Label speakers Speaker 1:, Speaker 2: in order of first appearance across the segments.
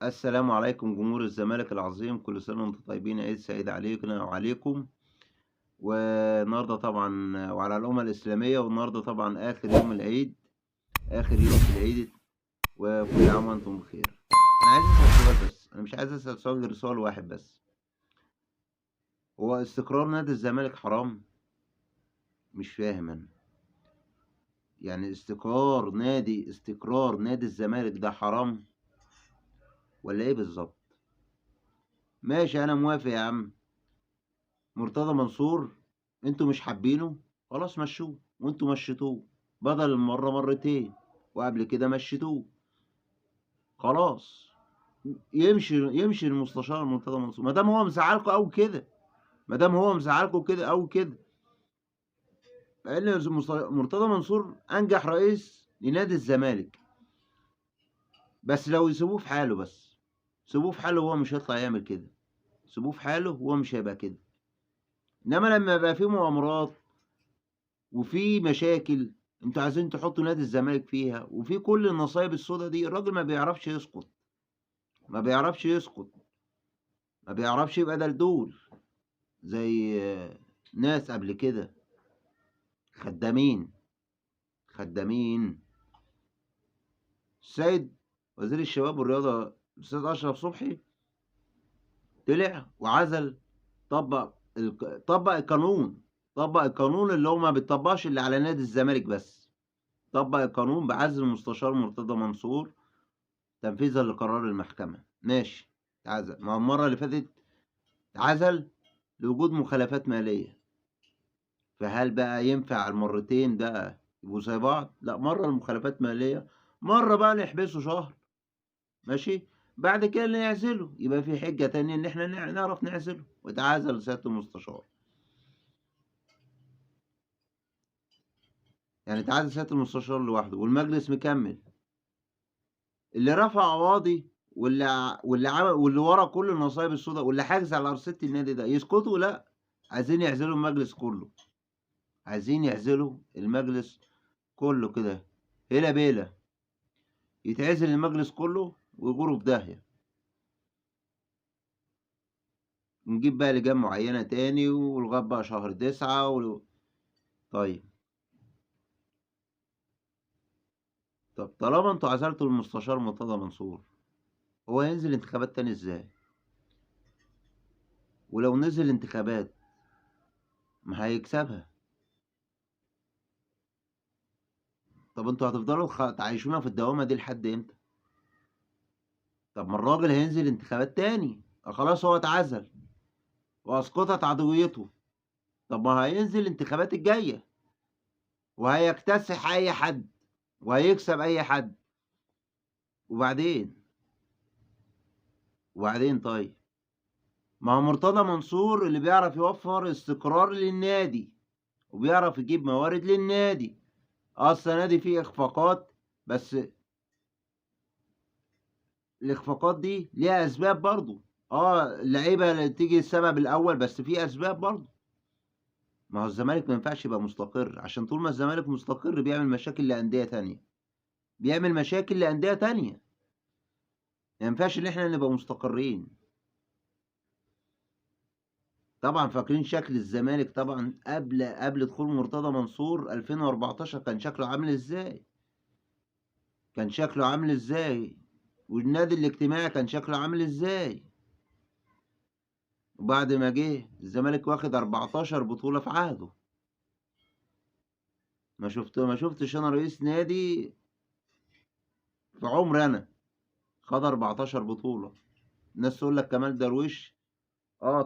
Speaker 1: السلام عليكم جمهور الزمالك العظيم، كل سنة وأنتم طيبين، عيد سعيد علينا وعليكم. والنهارده طبعًا وعلى الأمة الإسلامية، والنهارده طبعًا آخر يوم العيد، آخر يوم في العيد، وكل عام وأنتم بخير. أنا عايز أسأل سؤال بس، أنا مش عايز أسأل سؤال غير سؤال واحد بس، هو استقرار نادي الزمالك حرام؟ مش فاهم أنا، يعني استقرار نادي الزمالك ده حرام والّا إيه بالضبط؟ ماشي أنا موافق يا عم. مرتضى منصور أنتم مش حابينه، خلاص مشّوه، وأنتم مشّيتوه، بدل المرّة مرّتين، وقبل كده مشّيتوه، خلاص يمشي المستشار مرتضى منصور، ما دام هو مزعّلكم أوي كده، ما دام هو مزعّلكم كده أوي كده، لإن مرتضى منصور أنجح رئيس لنادي الزمالك، بس لو يسيبوه في حاله بس، سيبوه في حاله وهو مش هيطلع يعمل كده، سيبوه في حاله وهو مش هيبقى كده، إنّما لمّا يبقى في مؤامرات وفي مشاكل أنتم عايزين تحطّوا نادي الزمالك فيها، وفي كل النصايب السودا دي، الراجل ما بيعرفش يسكت، ما بيعرفش يسكت، ما بيعرفش يبقى دلدول زي ناس قبل كده خدّامين، خدّامين. السيد وزير الشباب والرياضة الأستاذ أشرف صبحي طلع وعزل، طبّق القانون، طبّق القانون اللي هو ما بيطبّقش إلا على نادي الزمالك بس، طبّق القانون بعزل المستشار مرتضى منصور تنفيذًا لقرار المحكمة، ماشي اتعزل، ما هو المرّة اللي فاتت اتعزل لوجود مخالفات مالية، فهل بقى ينفع المرّتين بقى يبقوا زي بعض؟ لأ، مرّة المخالفات مالية، مرّة بقى نحبسه شهر، ماشي، بعد كده نعزله، يبقى في حجة تانية إن إحنا نعرف نعزله، واتعزل سيادة المستشار، يعني اتعزل سيادة المستشار لوحده والمجلس مكمّل، اللي رفع قواضي واللي ورا كل النصايب السودا واللي حاجز على أرصدة النادي ده يسكتوا؟ لأ. عايزين يعزلوا المجلس كله، عايزين يعزلوا المجلس كله كده، هيلا بيلا، يتعزل المجلس كله ويغوروا في داهية، ونجيب بقى لجان معينة تاني ولغاية بقى شهر 9 طيب، طب طالما أنتم عزلتوا المستشار مرتضى منصور، هو هينزل انتخابات تاني إزاي؟ ولو نزل انتخابات ما هيكسبها، طب أنتم هتفضلوا تعيشونا في الدوامة دي لحد إمتى؟ طب ما الراجل هينزل انتخابات تاني، خلاص هو اتعزل وأسقطت عضويته، طب ما هينزل الانتخابات الجاية. وهيكتسح أي حد، وهيكسب أي حد، وبعدين، وبعدين طيب، ما هو مرتضى منصور اللي بيعرف يوفّر استقرار للنادي، وبيعرف يجيب موارد للنادي، السنة دي في إخفاقات، بس الإخفاقات دي ليها أسباب برضه، اللعيبة اللي تيجي السبب الأول، بس في أسباب برضه، ما هو الزمالك ما ينفعش يبقى مستقر، عشان طول ما الزمالك مستقر بيعمل مشاكل لأندية تانية، بيعمل مشاكل لأندية تانية، ما ينفعش إن إحنا نبقى مستقرين. طبعًا فاكرين شكل الزمالك طبعًا قبل دخول مرتضى منصور 2014 كان شكله عامل إزاي، كان شكله عامل إزاي، والنادي الاجتماعي كان شكله عامل إزاي، وبعد ما جه الزمالك واخد 14 بطولة في عهده، ما شُفتش أنا رئيس نادي في عمري أنا خد 14 بطولة، الناس تقول لك كمال درويش،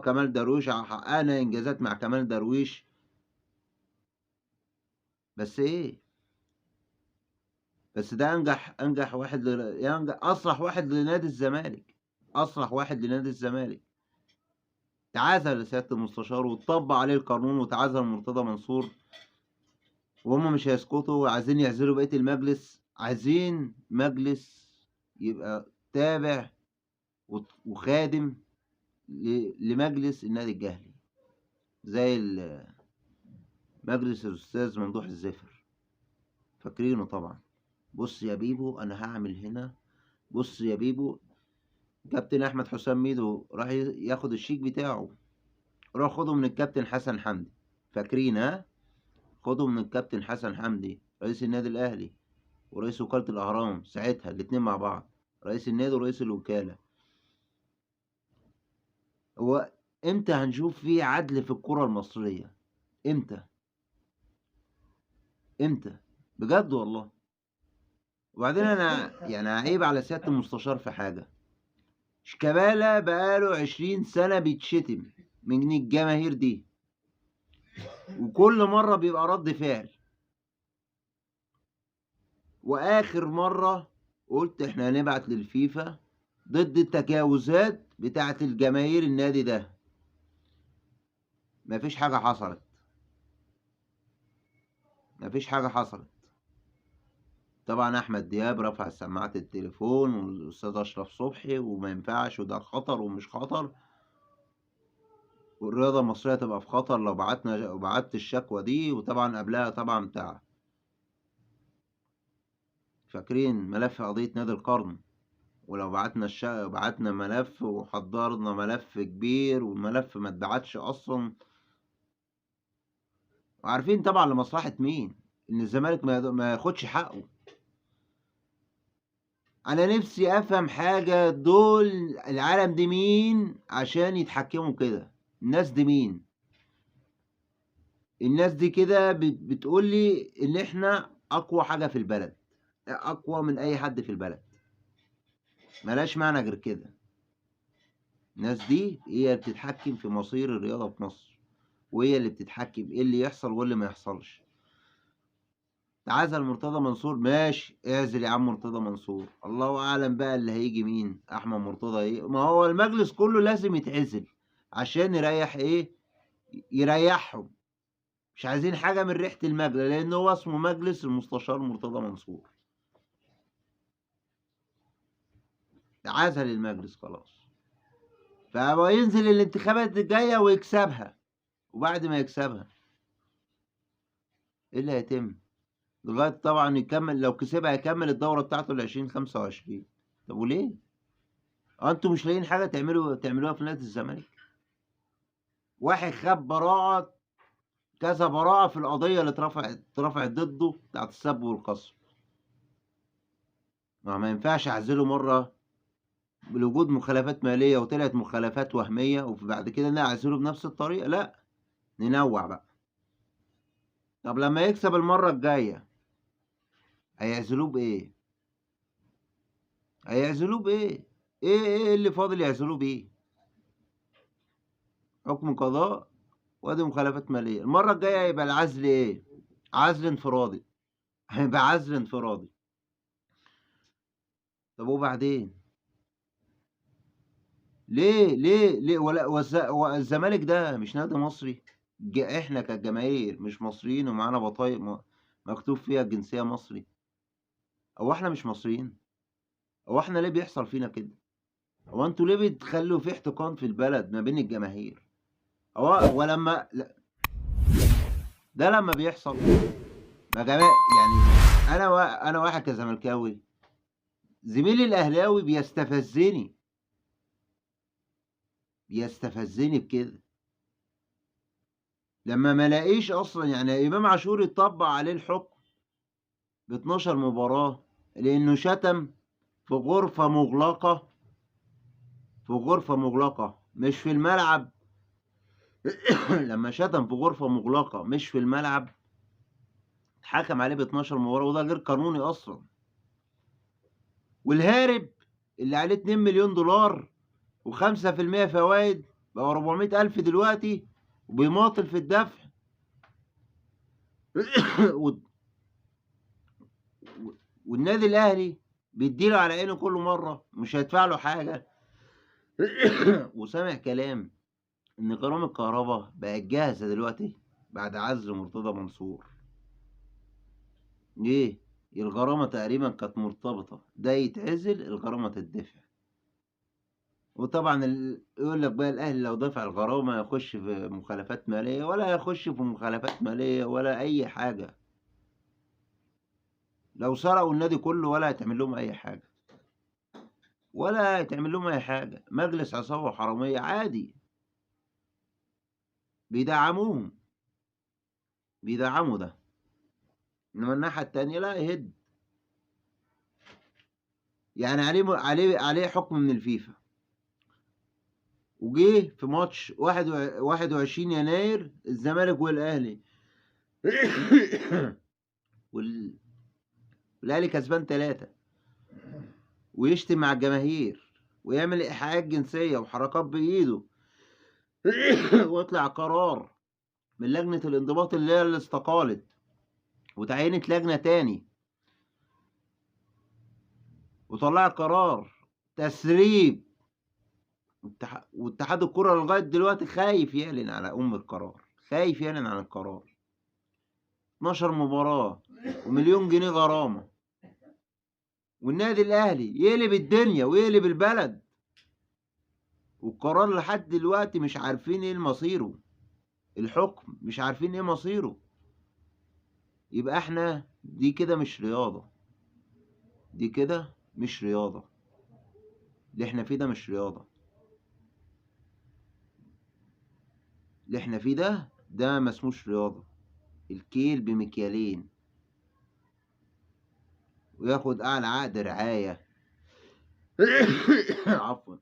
Speaker 1: كمال درويش حققنا إنجازات مع كمال درويش، بس إيه، بس ده أنجح واحد أصلح واحد لنادي الزمالك، أصلح واحد لنادي الزمالك، اتعزل سيادة المستشار واتطبّق عليه القانون واتعزل مرتضى منصور، وهُم مش هيسكتوا وعايزين يعزلوا بقية المجلس، عايزين مجلس يبقى تابع وخادم لمجلس النادي الأهلي، زي مجلس الأستاذ ممدوح الزافر، فاكرينه طبعًا، بُص يا بيبو أنا هاعمل هنا، بُص يا بيبو كابتن احمد حسام ميدو راح ياخد الشيك بتاعه، روح خده من الكابتن حسن حمدي. فاكرين؟ ها، خده من الكابتن حسن حمدي رئيس النادي الاهلي ورئيس وكالة الاهرام ساعتها، الاتنين مع بعض، رئيس النادي ورئيس الوكالة. هو امتى هنشوف فيه عدل في الكرة المصرية؟ امتى؟ امتى؟ بجد والله. وبعدين انا يعني عيب على سيادة المستشار في حاجة، شيكابالا بقاله 20 سنة بيتشتم من الجماهير دي، وكل مرة بيبقى رد فعل. واخر مرة قلت احنا هنبعت للفيفا ضد التجاوزات بتاعت الجماهير النادي ده، مفيش حاجة حصلت. مفيش حاجة حصلت. طبعا احمد دياب رفع سماعة التليفون والاستاذ اشرف صبحي، وما ينفعش، وده خطر ومش خطر، والرياضة المصرية تبقى في خطر لو بعت الشكوى دي. وطبعا قبلها طبعا بتاع، فاكرين ملف قضية نادي القرن؟ ولو بعتنا ملف وحضرنا ملف كبير، والملف ما اتبعتش اصلا، وعارفين طبعا لمصلحة مين، ان الزمالك ما ياخدش حقه. انا نفسي افهم حاجة، دول العالم دي مين عشان يتحكموا كده؟ الناس دي مين؟ الناس دي كده بتقول لي ان احنا اقوى حاجة في البلد، اقوى من اي حد في البلد، ملاش معنى غير كده. الناس دي هي اللي بتتحكم في مصير الرياضة في مصر، وهي اللي بتتحكم ايه اللي يحصل واللي ما يحصلش. عزل مرتضى منصور، ماشي، اعزل يا عم مرتضى منصور، الله اعلم بقى اللي هيجي مين، احمد مرتضى ايه، ما هو المجلس كله لازم يتعزل عشان يريح ايه، يريحهم. مش عايزين حاجة من ريحة المجلس، لان هو اسمه مجلس المستشار مرتضى منصور. عزل المجلس خلاص، فهو ينزل الانتخابات الجاية ويكسبها، وبعد ما يكسبها ايه اللي هيتم؟ لغاية طبعا يكمل، لو كسبها يكمل الدورة بتاعته ل2025. طب وليه؟ انتوا مش لاقيين حاجة تعملوها في نادي الزمالك؟ واحد خد براءة، كذا براءة في القضية اللي اترفعت ضده بتاعت السب والقصف. ما ينفعش اعزله مرة بوجود مخالفات مالية وطلعت مخالفات وهمية، وبعد كده نعزله بنفس الطريقة؟ لا، ننوع بقى. طب لما يكسب المرة الجاية هيعزلوه بإيه؟ هيعزلوه بإيه؟ إيه اللي فاضل يعزلوه بإيه؟ حكم قضاء وادي مخالفات مالية. المرة الجاية هيبقى العزل إيه؟ عزل انفرادي. هيبقى عزل انفرادي. طب وبعدين؟ ليه والزمالك ده مش نادي مصري؟ احنا كجماهير مش مصريين ومعانا بطايق مكتوب فيها الجنسية مصري؟ او احنا مش مصريين؟ او احنا ليه بيحصل فينا كده؟ هو انتوا ليه بتخلوا في احتقان في البلد ما بين الجماهير؟ ولما ده لما بيحصل يا جماعة، يعني انا واحد كزملكاوي، زميلي الاهلاوي بيستفزني بكده، لما ما لاقيش اصلا. يعني امام عاشور يطبق عليه الحكم ب 12 مباراة لانه شتم في غرفة مغلقة، في غرفة مغلقة مش في الملعب. لما شتم في غرفة مغلقة مش في الملعب، اتحكم عليه ب 12 مباراة، وده غير قانوني اصلا. والهارب اللي عليه 2 مليون دولار و5% فوائد بقى 400,000 دلوقتي، وبيماطل في الدفع. والنادي الاهلي بيديله على عينه كل مره، مش هيدفع له حاجه. وسامع كلام ان غرام الكهرباء بقت جاهزه دلوقتي بعد عزل مرتضى منصور. ليه؟ الغرامه تقريبا كانت مرتبطه، ده يتعزل الغرامه تدفع. وطبعا يقول لك بقى الاهلي لو دفع الغرامه يخش في مخالفات ماليه، ولا يخش في مخالفات ماليه ولا اي حاجه. لو سرقوا النادي كله ولا هتعمل لهم اي حاجه. ولا يتعمل لهم أي حاجة، مجلس عصابة وحرامية عادي، بيدعموهم، بيدعموا ده، إنما الناحية التانية لأ يهد، يعني عليه حكم من الفيفا، وجه في ماتش 21 يناير الزمالك والأهلي وال والأهلي كسبان 3 ويشتم مع الجماهير ويعمل إيحاءات جنسية وحركات بإيده ويطلع قرار من لجنة الانضباط اللي استقالت وتعينت لجنة تاني وطلع قرار تسريب، واتحاد الكرة لغاية دلوقتي خايف يعلن على القرار، خايف يعلن عن القرار. 12 مباراة ومليون جنيه غرامة، والنادي الأهلي يقلب الدنيا ويقلب البلد، والقرار لحد دلوقتي مش عارفين ايه مصيره، الحكم مش عارفين ايه مصيره. يبقى احنا دي كده مش رياضة، دي كده مش رياضة، اللي احنا فيه ده مش رياضة، اللي احنا فيه ده ما اسموش رياضة. الكيل بمكيالين، وياخد اعلى عقد رعاية عفوا،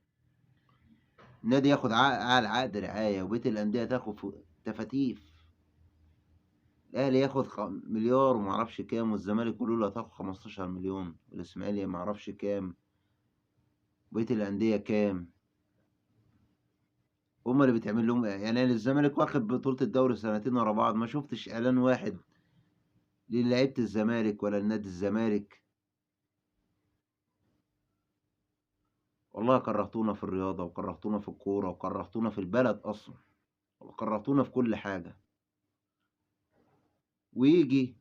Speaker 1: النادي ياخد اعلى عقد رعاية، وبيت الأندية تاخد تفاتيف. الأهلي ياخد مليار ومعرفش كام، والزمالك يقولوا له هتاخد 15 مليون، والإسماعيلي معرفش كام، وبيت الأندية كام. هما اللي بتعمل لهم يعني أنا الزمالك واخد بطولة الدوري سنتين ورا بعض، ما شفتش إعلان واحد للعيبة الزمالك ولا لنادي الزمالك. والله كرهتونا في الرياضة، وكرهتونا في الكورة، وكرهتونا في البلد أصلا، وكرهتونا في كل حاجة. ويجي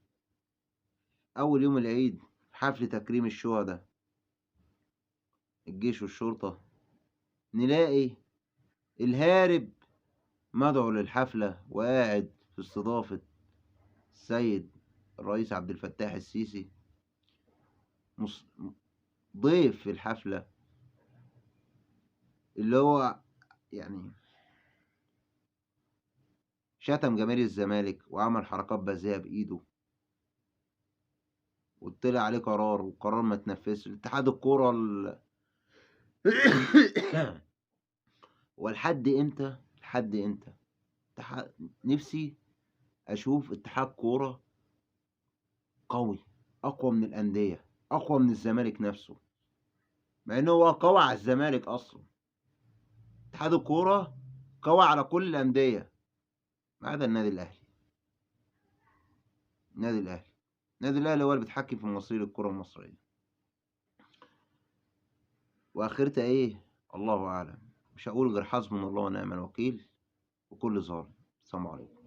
Speaker 1: أول يوم العيد حفل تكريم الشهداء الجيش والشرطة، نلاقي الهارب مدعو للحفلة وقاعد في استضافة السيد الرئيس عبد الفتاح السيسي، ضيف في الحفلة، اللي هو يعني شتم جماهير الزمالك وعمل حركات بذيئة بإيده، وطلع عليه قرار، وقرار ما تنفذش. اتحاد الكورة ولحد امتى، لحد امتى نفسي اشوف اتحاد كورة قوي، اقوى من الأندية، اقوى من الزمالك نفسه، مع انه هو قوي على الزمالك اصلا. اتحاد الكورة قوي على كل الأندية ما عدا النادي الأهلي. النادي الأهلي هو اللي بيتحكم في مصير الكرة المصرية، وآخرتها إيه الله أعلم. مش هقول غير حسبنا الله ونعم الوكيل وكل ظالم. السلام عليكم.